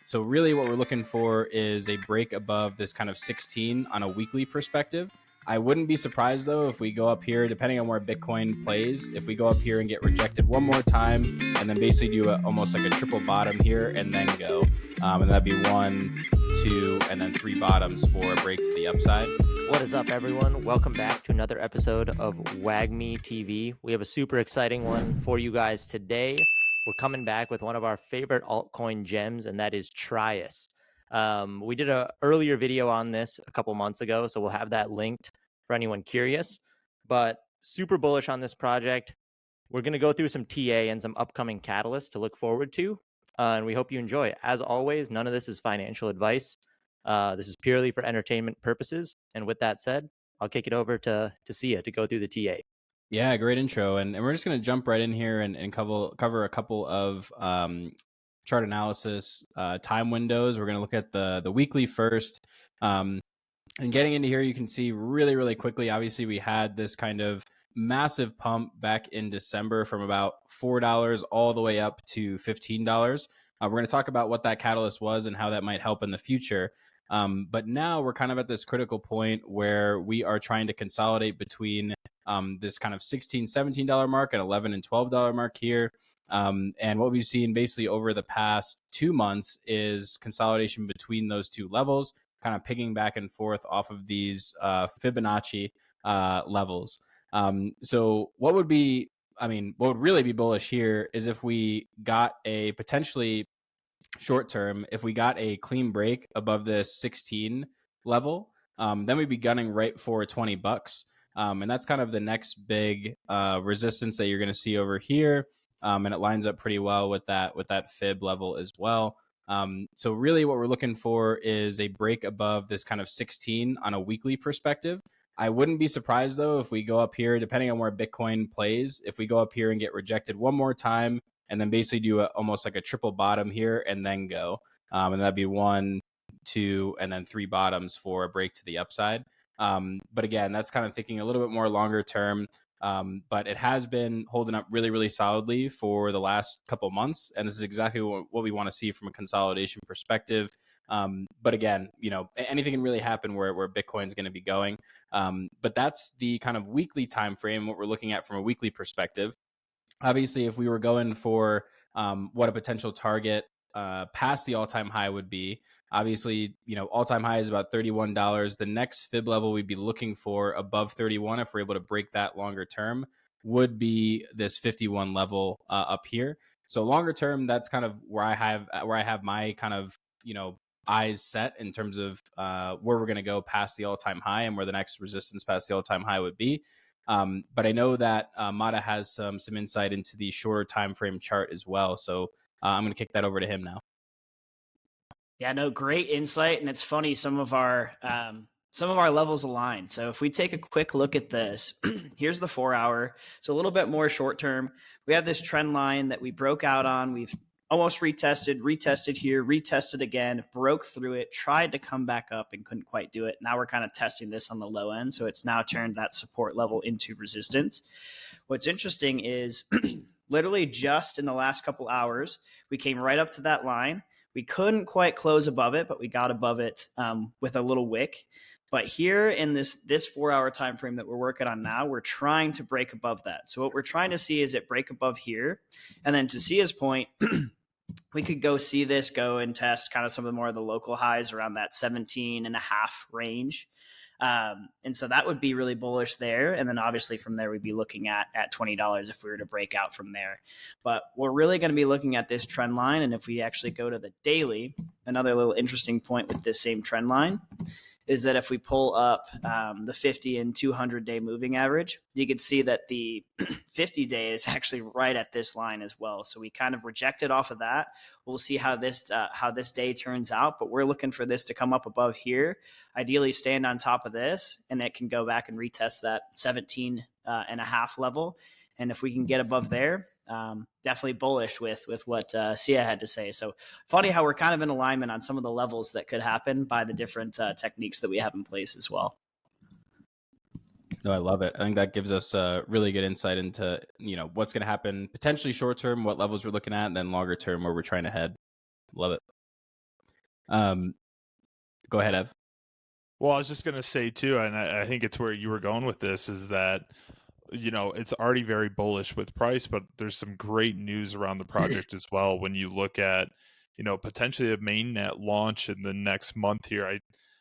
So really what we're looking for is a break above this kind of 16 on a weekly perspective. I wouldn't be surprised though if we go up here, depending on where Bitcoin plays, if we go up here and get rejected one more time and then basically do almost like a triple bottom here and then go. And that'd be 1, 2, and then 3 bottoms for a break to the upside. What is up, everyone? Welcome back to another episode of WagmiTV. We have a super exciting one for you guys today. We're coming back with one of our favorite altcoin gems, and that is TRIAS. We did an earlier video on this a couple months ago, so we'll have that linked for anyone curious. But super bullish on this project. We're going to go through some TA and some upcoming catalysts to look forward to, and we hope you enjoy. As always, none of this is financial advice. This is purely for entertainment purposes. And with that said, I'll kick it over to Sia to go through the TA. Yeah, great intro. And we're just going to jump right in here and cover a couple of chart analysis time windows. We're going to look at the weekly first. And getting into here, you can see really, really quickly, obviously, we had this kind of massive pump back in December from about $4 all the way up to $15. We're going to talk about what that catalyst was and how that might help in the future. But now we're kind of at this critical point where we are trying to consolidate between this kind of $16, $17 mark and $11 and $12 mark here. And what we've seen basically over the past 2 months is consolidation between those two levels, kind of picking back and forth off of these Fibonacci levels. So what would really be bullish here is if we got a potentially short term, if we got a clean break above this 16 level, then we'd be gunning right for $20. And that's kind of the next big resistance that you're going to see over here. And it lines up pretty well with that fib level as well. So really what we're looking for is a break above this kind of 16 on a weekly perspective. I wouldn't be surprised though if we go up here, depending on where Bitcoin plays, if we go up here and get rejected one more time and then basically do almost like a triple bottom here and then go. And that'd be 1, 2, and then 3 bottoms for a break to the upside. But again, that's kind of thinking a little bit more longer term. But it has been holding up really, really solidly for the last couple months. And this is exactly what we want to see from a consolidation perspective. But again, anything can really happen where Bitcoin's going to be going. But that's the kind of weekly time frame, what we're looking at from a weekly perspective. Obviously, if we were going for what a potential target past the all-time high would be, obviously, all-time high is about $31. The next fib level we'd be looking for above 31, if we're able to break that longer term, would be this 51 level up here. So longer term, that's kind of where I have my kind of eyes set in terms of where we're going to go past the all-time high and where the next resistance past the all-time high would be. But I know that Mata has some insight into the shorter time frame chart as well. So I'm going to kick that over to him now. Yeah, no, great insight. And it's funny, some of our levels align. So if we take a quick look at this, here's the 4-hour. So a little bit more short term. We have this trend line that we broke out on. We've almost retested here, retested again, broke through it, tried to come back up and couldn't quite do it. Now we're kind of testing this on the low end. So it's now turned that support level into resistance. What's interesting is literally just in the last couple hours, we came right up to that line. We couldn't quite close above it, but we got above it with a little wick. But here in this 4-hour time frame that we're working on now, we're trying to break above that. So what we're trying to see is it break above here. And then to Sia's point, we could go see this go and test kind of some of the more of the local highs around that 17.5 range. And so that would be really bullish there. And then obviously from there, we'd be looking at $20 if we were to break out from there. But we're really going to be looking at this trend line. And if we actually go to the daily, another little interesting point with this same trend line is that if we pull up the 50 and 200 day moving average, you can see that the 50 day is actually right at this line as well. So we kind of rejected off of that. We'll see how this day turns out, but we're looking for this to come up above here, ideally stand on top of this, and it can go back and retest that 17.5 level. And if we can get above there, definitely bullish with what Sia had to say. So funny how we're kind of in alignment on some of the levels that could happen by the different techniques that we have in place as well. No, I love it. I think that gives us a really good insight into, what's going to happen potentially short term, what levels we're looking at, and then longer term where we're trying to head. Love it. Go ahead, Ev. Well, I was just going to say too, and I think it's where you were going with this, is that, it's already very bullish with price, but there's some great news around the project as well. When you look at, potentially a mainnet launch in the next month here,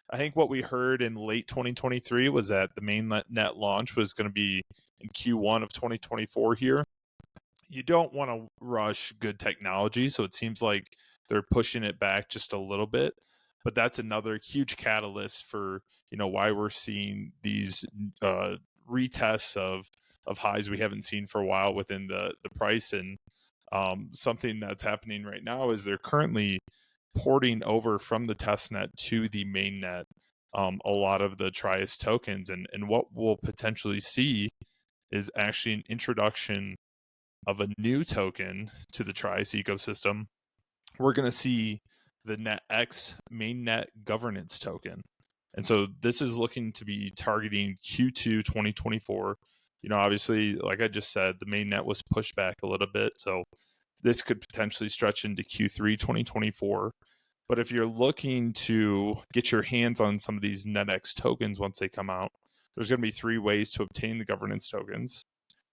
I think what we heard in late 2023 was that the mainnet launch was going to be in Q1 of 2024 here. You don't want to rush good technology, so it seems like they're pushing it back just a little bit. But that's another huge catalyst for why we're seeing these retests of highs we haven't seen for a while within the price. And something that's happening right now is they're currently porting over from the testnet to the mainnet a lot of the TRIAS tokens, and what we'll potentially see is actually an introduction of a new token to the TRIAS ecosystem. We're going to see the NetX Mainnet governance token. And so this is looking to be targeting Q2 2024. Obviously, like I just said, the mainnet was pushed back a little bit. So this could potentially stretch into Q3 2024. But if you're looking to get your hands on some of these NetX tokens once they come out, there's going to be 3 ways to obtain the governance tokens.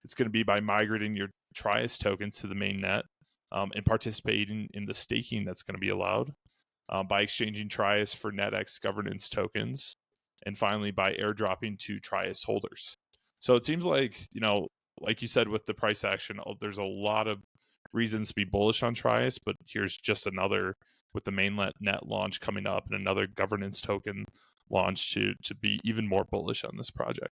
It's going to be by migrating your TRIAS tokens to the mainnet and participating in the staking that's going to be allowed, by exchanging TRIAS for NetX governance tokens, and finally by airdropping to TRIAS holders. So it seems like, like you said with the price action, there's a lot of reasons to be bullish on TRIAS, but here's just another with the mainnet launch coming up and another governance token launch to be even more bullish on this project.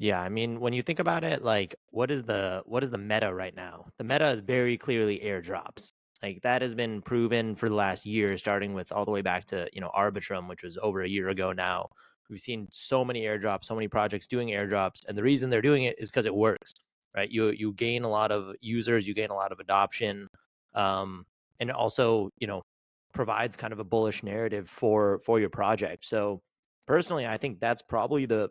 Yeah, I mean, when you think about it, like what is the meta right now? The meta is very clearly airdrops. Like that has been proven for the last year, starting with all the way back to, Arbitrum, which was over a year ago now. We've seen so many airdrops, so many projects doing airdrops, and the reason they're doing it is because it works, right? You gain a lot of users, you gain a lot of adoption, and also, provides kind of a bullish narrative for your project. So personally, I think that's probably the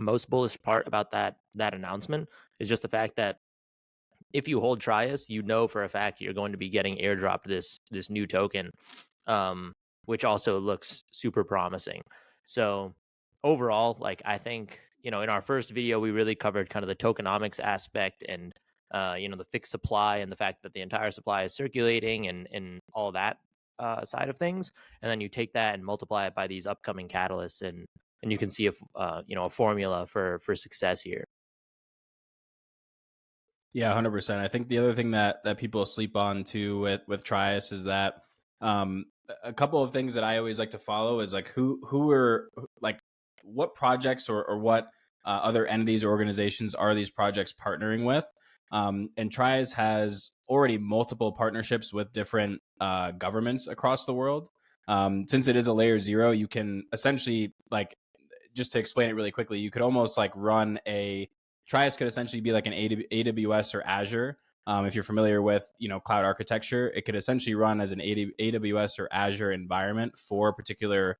most bullish part about that announcement is just the fact that if you hold TRIAS, for a fact you're going to be getting airdropped this new token, which also looks super promising. So overall, like I think, in our first video, we really covered kind of the tokenomics aspect and the fixed supply and the fact that the entire supply is circulating and all that side of things. And then you take that and multiply it by these upcoming catalysts, and you can see a formula for success here. Yeah, 100%. I think the other thing that people sleep on too with TRIAS is that a couple of things that I always like to follow is like who are like what projects or what other entities or organizations are these projects partnering with. And TRIAS has already multiple partnerships with different governments across the world. Since it is a layer 0, you can essentially, like, just to explain it really quickly, you could almost like run TRIAS could essentially be like an AWS or Azure. If you're familiar with cloud architecture, it could essentially run as an AWS or Azure environment for particular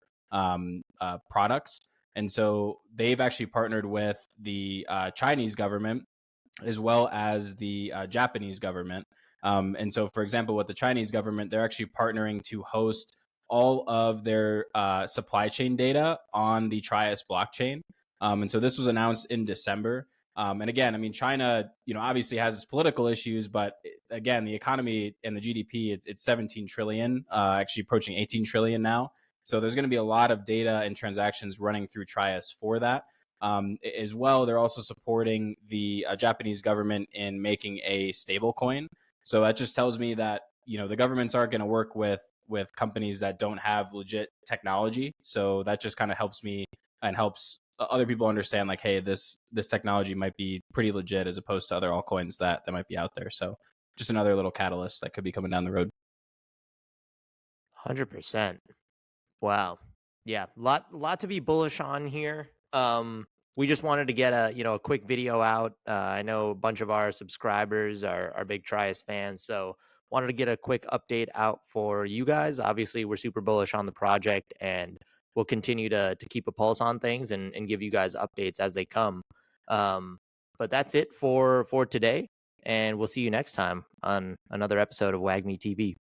products. And so they've actually partnered with the Chinese government as well as the Japanese government. And so, for example, with the Chinese government, they're actually partnering to host all of their supply chain data on the TRIAS blockchain. And so this was announced in December. And again, I mean, China, obviously has its political issues, but again, the economy and the GDP, it's 17 trillion, actually approaching 18 trillion now. So there's going to be a lot of data and transactions running through TRIAS for that. As well, they're also supporting the Japanese government in making a stable coin. So that just tells me that, the governments aren't going to work with companies that don't have legit technology. So that just kind of helps me and helps other people understand, like, hey, this technology might be pretty legit as opposed to other altcoins that might be out there. So just another little catalyst that could be coming down the road. 100%. Wow. Yeah, lot to be bullish on here. We just wanted to get a quick video out. I know a bunch of our subscribers are big TRIAS fans, so wanted to get a quick update out for you guys. Obviously, we're super bullish on the project, and we'll continue to keep a pulse on things and give you guys updates as they come. But that's it for today, and we'll see you next time on another episode of WagmiTV.